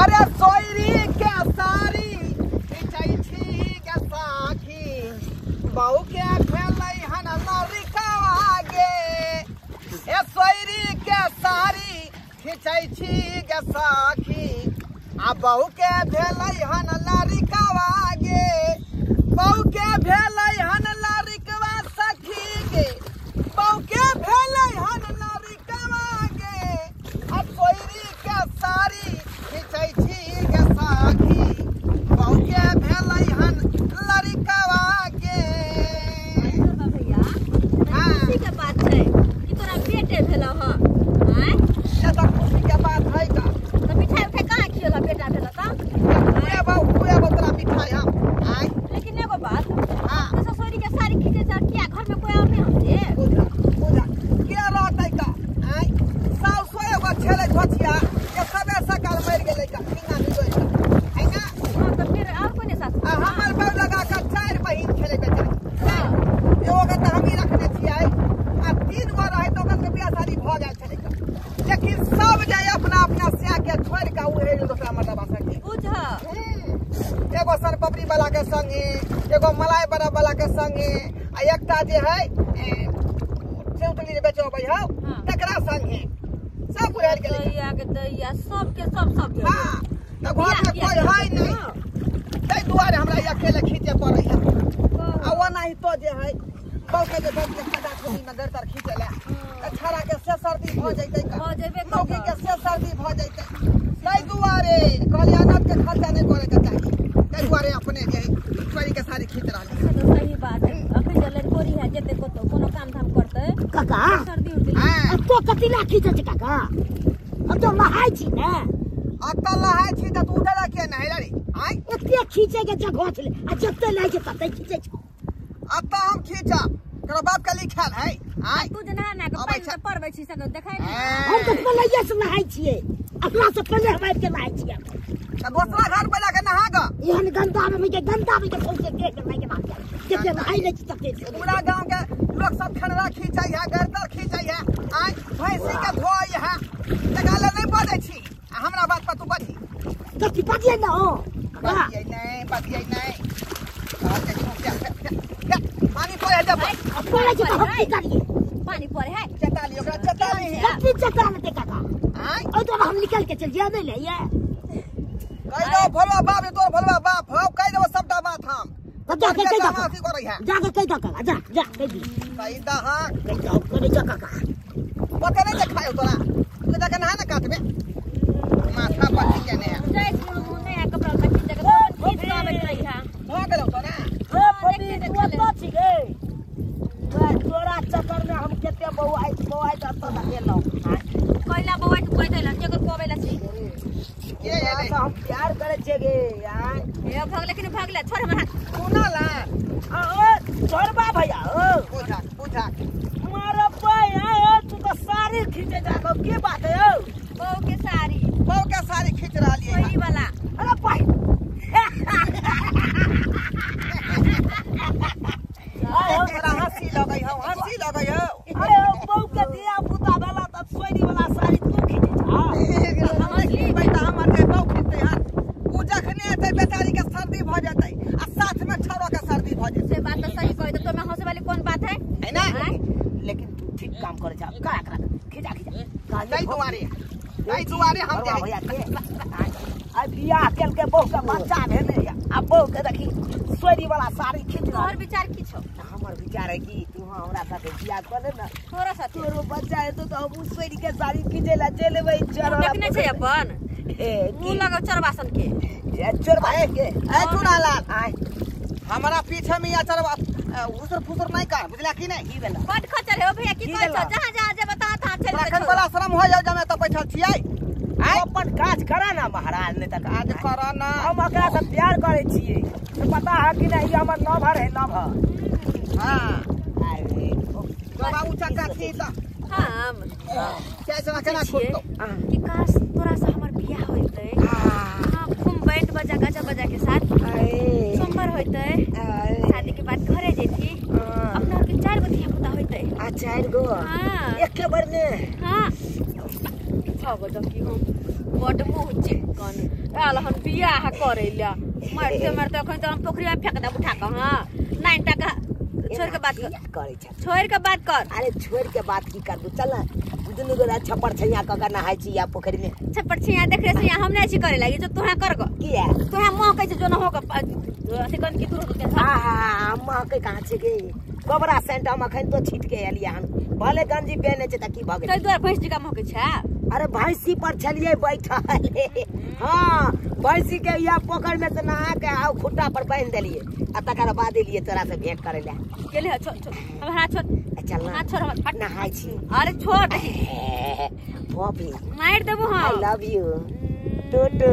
अरे सोयरी के सारी खिंचाई छी के साखी बहु के खेलै हन लड़िकावा गे ए सोयरी के सारी खिंचाई छी के साखी आ बहु के भेलै हन लड़िकावा गे बहु के भेलै हन लड़िकवा सखी गे बहु के भेलै हन लड़िकवा गे आ सोयरी के सारी खिंचै छी के साखी बहु के भेलै हन लड़िकवा गे भैया खुशी के बात है कि तोरा बेटे भेलो ह हैं ये तो खुशी के बात है का तो मिठाई उठाई कहां खियला बेटा भेलो पूरे तोरा मिठाई हम आय लेकिन एगो बात हां तो ससुरी के सारी खींचे जा किया घर में कोई और नहीं होते पूजा के रहतै का आय साउ सोए गो छेले झोछिया ये सबे सकाल मर गेलै का बिना निजोइ है ना हां तो फिर और कोई नहीं सास हमर बाउ लगा के चार बहिन खेले के जाय एगो के त हम ही रखने छियै आ तीन गो रहे तो ओकर के बियाह शादी भ जाय छले का लेकिन सब जाय अपना अपना स्या के छोड़ के उहे दोसरा मर्दबा संगे बुझ एगो सन पपड़ी वाला के संगे एगो मलाई बड़ा वाला के संगे आ एकटा जे है सेउतली जे बेचो भाई हो तकरा संगे सब उड़ाल गेलै दैया के दैया सब के सब हां त घर में कोई है नहीं तै दुआरे हमरा अकेले खींचे पड़ै है आ वो नहीं तो जे है बहु के जे खड़ा खोली में घर तर खींचे ले त छड़ा के से सर्दी भ जइतै का हो जेबे मौगी के से सर्दी भ जइतै तै दुआरे कल्याणत के खर्चा नहीं करे के चाही तै दुआरे अपने जे छोरी के सारी खींच रहल तो सही बात है अखन जे लड़कोरी है जेते कोनो काम धाम करते काका सर्दी उठे अब तो कतिला खींचे छै काका अब तो नहाय छी ने अतल नहाय छी त तू उठला के नहीं रे आय एते खींचे के जगह छले आ जते लै छै तते खींचे छै अब हम खींचा तोरा बाप के लिखल है आय तू जना ना के पानी में पड़बै छी सब देखाई हम तो पहले से नहाय छियै अपना से पहले हम आबि के नहाय छियै त दूसरा घर पे जाके नहा ग एहन गंदा में के पहुंचे देख के नहीं बात जते नहाय ले छी तते पूरा गांव के लोग सब खनरा खींचै है गर्दर खींचै है आय भैंसी के धोई है तकाले नहीं बजै छी हमरा बात पर तू बजी कथि बजिए न हो बजिए नहीं पानी पड़े जब पड़े छै त हम की करिए पानी पड़े है चटाली ओकरा चटाली है कथि चटा न काका आय ओ तो हम निकल के चल जाए ले ये कह दो भोलवा बाप तोर भोलवा बाप हो कह दो सबटा बात हम तो जाके कह दो माफी करई है जाके कह दो काका जा कह दी कह दहा कह दो करे जा काका पता नहीं देखायो तोरा तू जाके नहा ना काट में माथा पट्टी के ने जय गुरु ने कपड़ा कच्ची जगह खींच आवे रही है हो गेलो तो ना ए पनी तू तो छी गे तोरा चक्कर में हम केते बौआई त त गेलौ कोइला बौआ के कोइ देला जगह कोबेला छी ये हम प्यार करे छे गे यार ए भाग लेकिन भाग ले छोड़ हमर हाथ सुना ला ओ छोड़बा भैया ओ पूछा हमारा भाई है तू तो सारी खींचे जा के बात है ओ बहू के सारी खींच रहा लिए वही वाला अरे भाई तोरा हंसी लगई हो अरे बहू के दिया पुता वाला त सोनी वाला सारी तू खींचे जा हमर की बेटा हमर के बहू खींचते हन उ जखने एते बेचारी के सर्दी भ जतै आ साथ में छौरा के सर्दी भ जतै से बात तो सही कह दे तो मैं हंसे वाली कौन बात है ना लेकिन तू ठीक काम करे जा करा खींचा नहीं दुआरे हम जाए भैया के आ बियाह केल के बहू के बच्चा भेले आ बहू के देखी सोनी वाला साड़ी खींच और विचार की छो हमर विचार है कि तू हमरा साथे बियाह कर ले ना थोड़ा सा तोरो बच्चा है तो हम सोनी के साड़ी खींचे ला चले भाई चोर देखने छै अपन मुंह लगाओ चरवासन के चोर भाई के ए चुनालाल आय हमारा पीछे में या चरवा उसर फुसर नहीं कर बुझला कि नहीं की बेला बड खचर है भैया की कहै छ जहां जे बता ता चल रखन वाला शर्म हो जाओ जमे त बैठल छियै अपन काज करा ना महाराज ने तक आज करा ना हम एकरा से प्यार करे छिए तो पता है कि नहीं हमर लवर है लवर हां अरे बाबा ऊंचा का खींचा हम कैसे केना खोलतो कि काश तोरा से हमर बियाह होइतै हां खूब बैंड बजा गाजा बजा के साथ सोमवार होइतै शादी के बाद घरे जेती अपना के 4 गो धिया पुता होइतै आ 4 गो हां एक बार में हां छगो त की हम बड मुंह चिकन आल हन बियाह करेला मरते अखन तो हम पोखरी में फेंक देब उठा के। हां 9 टका छोड़ के बात कर करे छ। छोड़ के बात कर। अरे छोड़ के बात की कर दू चल दुनु गोरा छप्पर छैया क के नहाई छी या पोखरी में। छप्पर छिया देख रे से हम नहीं छी करे लागी जो तोहा कर ग की है तोहा मोह कहै जो न हो के से गन की दूर होते। हां मां के कहां छे गे गोबरा सेंट हम अखन तो छीट के एलिया हन भले गंजी पहने छ त की भ गेल तै द्वार भैंस का मोह के छ। अरे भैंसी पर छलिए बैठल हां भैंसी के या पोखर में से नहा के आ खुट्टा पर बांध देलिए आ तकर बाद एलिए तोरा से भेंट करे ले गेले ह छोड़ अब हाथ छोड़ चल ना छोड़ हम पट नहाई छी। अरे छोड़ पॉपी मार देबो। हां आई लव यू टोटो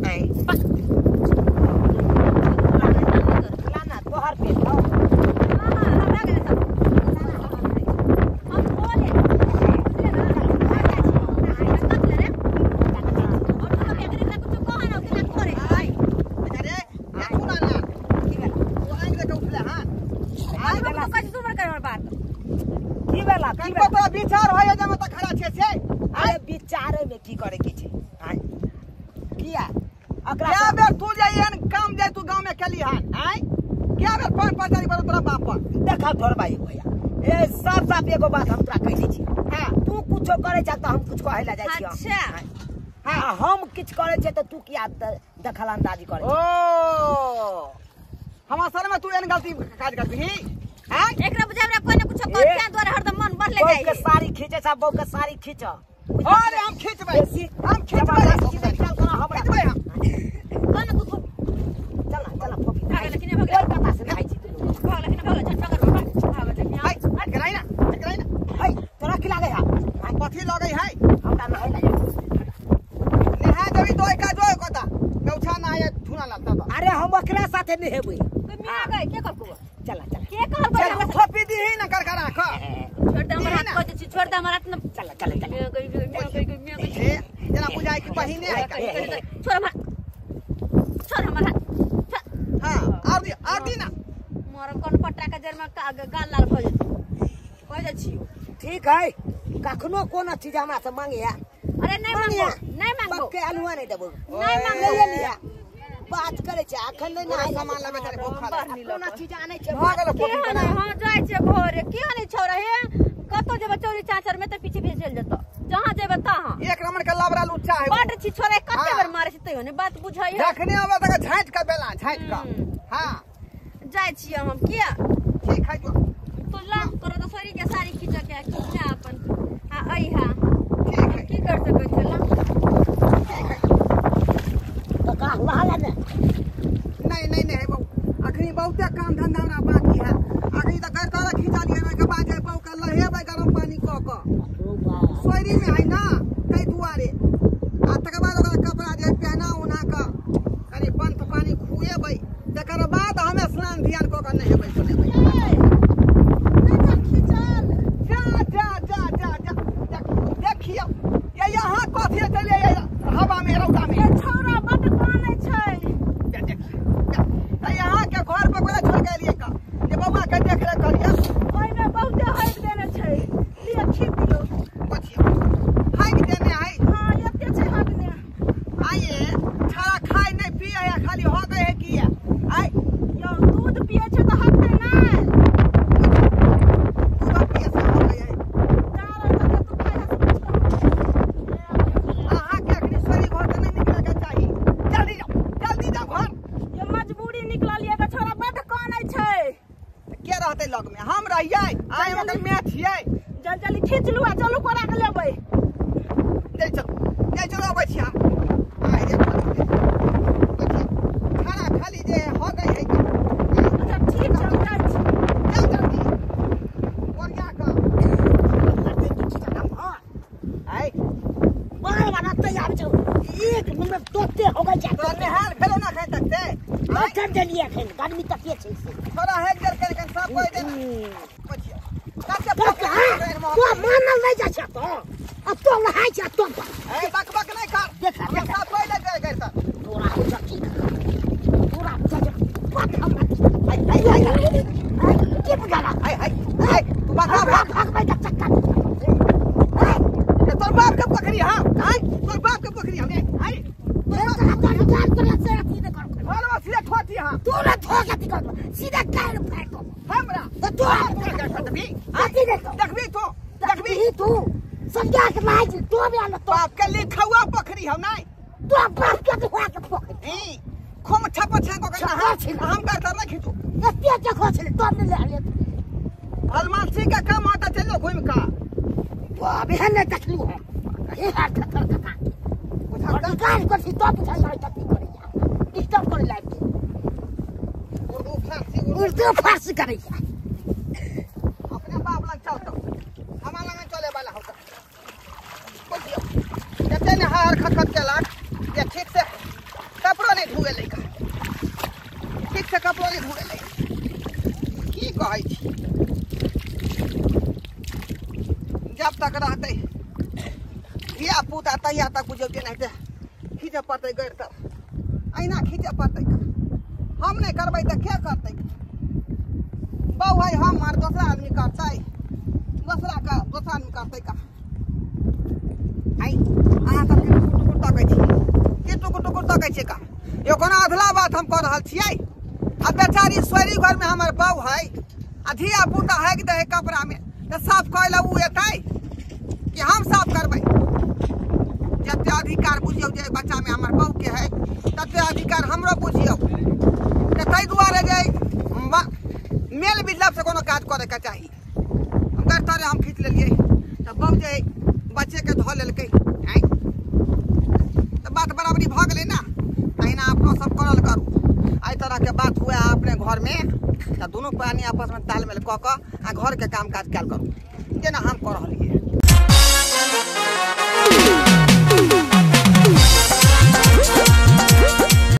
आई लाना तोहर पे तो विचार होय जमा त खड़ा छे से। अरे विचारे में की करे की छे किया अकरा क्या बेर तू जाइयन काम जाय तू गांव में केली हन आय क्या बेर पांच पांच बार तोरा बाप पर देखा तोर भाई भैया ए सब साफ एगो बात हम तोरा कह दै छी। हां तू कुछो करे छ त हम कुछ कहै ला जाय छी। अच्छा हां हम किछ करे छ त तू किया दखल अंदाजी करे। ओ हमरा सर में तू एन गलती काज करबी हां एकरा बुझाबरा कोई न कुछ कर क्या द्वारा हरदम मन बढ़ ले जाई के सारी खींचे छ बौ के सारी खींच अरे हम खींचबै हम खींचबै हम कौन तू चल चल पॉपी भाग लेकिन भाग पता से नहीं छी भाग लेकिन भाग झटका कर भाग लेकिन हाय कराई ना हाय तोरा की लागे है कथी लगै है हमरा नहीं लागे नहा देबी तो एका जो कता गौछा ना आए धुना लगता तो। अरे हम एकरा साथे नेहेबै तो मिया गए के करबो चल चल के कहबो चल खोपी दी ही ना कर करा ख छोड़ दे हमर हाथ को छोड़ दे हमर हाथ न चल चल चल मिया गई ए जना बुझाई कि बहिने है का छोड़ हमर हाथ हां और दी ना मोर कोन पट्टा के जर में गाल लाल भ जेत कह जा छियो। ठीक है कखनो कोन चीज हमरा से मांगे अरे नहीं मांगो के अलुआ नहीं देबो नहीं मांगो लिया बात करे छ अखन नहीं सामान लेबे करे भूखा कोन चीज आने छ भागल के नहीं हां जाय छै भोरे के नहीं छोरा हे कतो जेबे चौरी चाचर में त पीछे भेजल जतो जहां जेबे तहां एक रमन के लाबरा लुच्चा है बड छी छोरा कते बार मारे छै तइयो ने बात बुझाई है देखने आवे त झांट के बेला झांट का हां जाय छी हम किया ठीक है तो लाम कर तो सरी के सारी खींच के खींचा अपन हां आई हां ठीक है की कर सकै छै ला तो का वाला ने नहीं अखनी बहुते काम धंधा हमरा बाकी है अखनी त कर तारा खींचा लिए ना के बाद जाय पाऊ कर लहेबै गरम पानी क सोयरी में है ना कई दुआरे आ तकर बाद ओकरा कपड़ा जे पहना उना का कनी पंथ पानी खुएबै तकर बाद हमें स्नान ध्यान क के नहेबै सुनेबै देखियो ये यहाँ कथी चले हवा में रौदा में छोरा बड कानै छै यहाँ के घर पर कोना छोड़ के लिए का जे बबुआ के देख ले करिया ओइ में बहुते हाइट देने छै लिया खींच दियो बचियो हाइट देने है हां एते छै हाइट ने आइए छाड़ा खाए नहीं पिए है खाली हो गए है की है आई यो दूध पिए छै त हटते नै दूध पिए से हो गए है चावल त तू खाए आहा के अखनी सोरी घर से नहीं निकले के चाहिए जल्दी जाओ घर ये मजबूरी निकललिए के छोरा बड कानै छै के रहते लग में हम रहिए आए ओकर मैच छिए जल्दी खींच लू आ चलू कोरा के लेबै जय चलो आबै छी हम आइ रे बचियो खाना खाली जे हो गए है अच्छा ठीक छै हम जाइ छी जल्दी बढ़िया का आई बार बार तैयार छौ एक मिनट तोते हो गई जा तो निहाल फेरो ना खाए सकते कर देलिए एखन गर्मी तक छै थोड़ा हेड कर करके सब कोई देना बचियो काके तो मानल नहीं जा छ तो अब तो नहाय छ तो ए बक नहीं कर देखा हम सब कोई नहीं करता तोरा हो सकी तोरा बात हम आई के बुझाला आई तू बका भाग भाग चक्का तोर बाप के पकड़ी हां आई तोर बाप के पकड़ी हम आई कान पर से सीधे कर हलवा सीधे ठोती हां तू ना ठोके ती कर सीधे कान फेंको हमरा तो तू देखबी आती देखो देखबी तू संज्ञा के माई तू भी आना तो बाप के लिखवा पोखरी हम नहीं तू बाप के हुआ के पोखरी ए खोम छप छको के हम कर ना खींचो एते देखो छले तो ने ले ले हलमान सिंह का काम होता चलो घूम का वाह बहन ने तकलू है ये हाथ कर का और कान को सी तो पूछा जाए तती करे डिस्टर्ब करे लाइफ उर्दू फारसी करे अपने बाप लग जाओ तो हमारा में चले वाला होता बोलियो जते ने हार खखत के लाख ये ठीक से कपड़ो नहीं धुए लेका ठीक से कपड़ो नहीं धुए ले की कहै छी जब तक रहते या पूता तैया तक बुझो के नहीं खींचे पड़ते गैर तब अहिना खींचे पड़ते हम नहीं करबै तो क्या करते बहु भाई हम मार दूसरा आदमी करता है दूसरा आदमी करते का आई अहाँ सब टुकुर तकै छी के टुकुर तकै छी का यो कोनो अधला बात हम कह रहल छियै अब बेचारी सोरी घर में हमर बहु है अधिया पुता है कि दे कपड़ा में तो साफ कहला उ एतै कि हम साफ करबै जते अधिकार बुझियो जे बच्चा में हमर बहु के है तते अधिकार हमरो बुझियो त तै दुआरे जे मेल बिजलब से कोनो काज करे के चाही हम करता रे हम खींच लेलिए त बहु जे बच्चे के धो लेलकै हैं त बात बराबरी भ गेलै ना तहिना अपनो सब करल करू आई तरह के बात हुए अपने घर में त दोनों प्राणी आपस में तालमेल क आ घर के काम काज कैल करू जेना हम कर रहलिए